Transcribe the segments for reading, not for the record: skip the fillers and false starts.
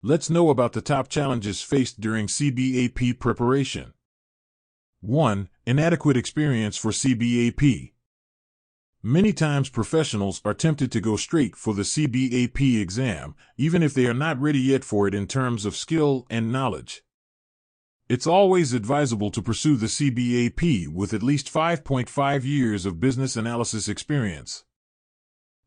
Let's know about the top challenges faced during CBAP preparation. 1. Inadequate experience for CBAP. Many times professionals are tempted to go straight for the CBAP exam, even if they are not ready yet for it in terms of skill and knowledge. It's always advisable to pursue the CBAP with at least 5.5 years of business analysis experience.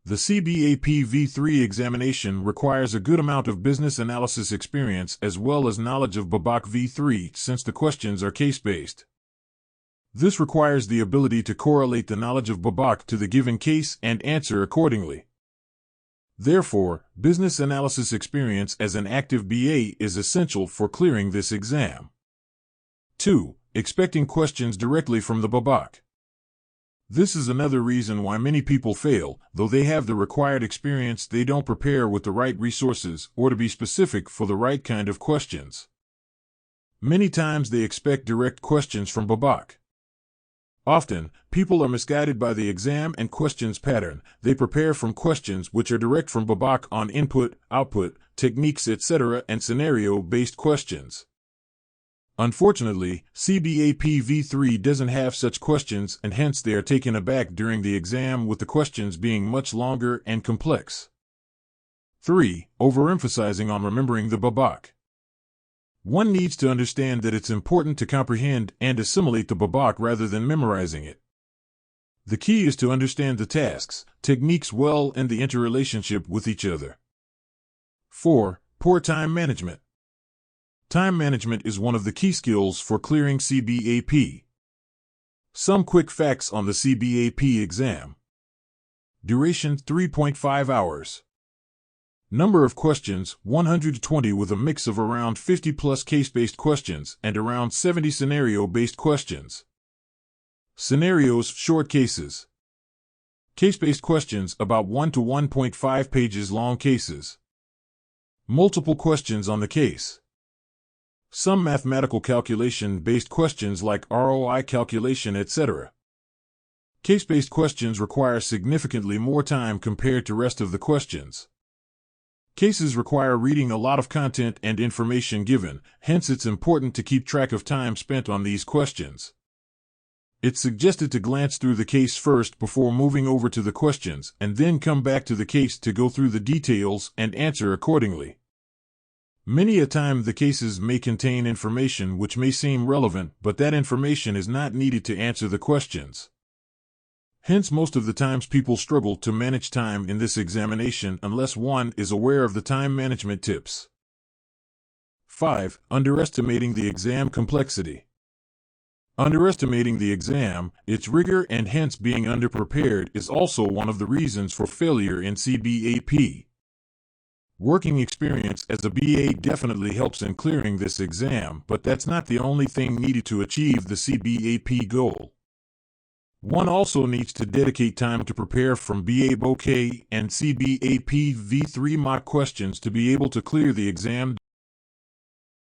The CBAP V3 examination requires a good amount of business analysis experience as well as knowledge of BABOK V3 since the questions are case-based. This requires the ability to correlate the knowledge of BABOK to the given case and answer accordingly. Therefore, business analysis experience as an active BA is essential for clearing this exam. 2. Expecting questions directly from the BABOK. This is another reason why many people fail. Though they have the required experience, they don't prepare with the right resources or, to be specific, for the right kind of questions. Many times they expect direct questions from BABOK. Often, people are misguided by the exam and questions pattern. They prepare from questions which are direct from BABOK on input, output, techniques, etc., and scenario-based questions. Unfortunately, CBAP V3 doesn't have such questions, and hence they are taken aback during the exam with the questions being much longer and complex. 3. Overemphasizing on remembering the BABOK. One needs to understand that it's important to comprehend and assimilate the BABOK rather than memorizing it. The key is to understand the tasks, techniques well and the interrelationship with each other. 4. Poor time management. Time management is one of the key skills for clearing CBAP. Some quick facts on the CBAP exam. Duration 3.5 hours. Number of questions 120 with a mix of around 50 plus case-based questions and around 70 scenario-based questions. Scenarios short cases. Case-based questions about 1 to 1.5 pages long cases. Multiple questions on the case. Some mathematical calculation-based questions like ROI calculation, etc. Case-based questions require significantly more time compared to rest of the questions. Cases require reading a lot of content and information given, hence it's important to keep track of time spent on these questions. It's suggested to glance through the case first before moving over to the questions, and then come back to the case to go through the details and answer accordingly. Many a time the cases may contain information which may seem relevant, but that information is not needed to answer the questions. Hence most of the times people struggle to manage time in this examination unless one is aware of the time management tips. 5. Underestimating the exam complexity. Underestimating the exam, its rigor, and hence being underprepared is also one of the reasons for failure in CBAP. Working experience as a BA definitely helps in clearing this exam, but that's not the only thing needed to achieve the CBAP goal. One also needs to dedicate time to prepare from BABOK and CBAP V3 mock questions to be able to clear the exam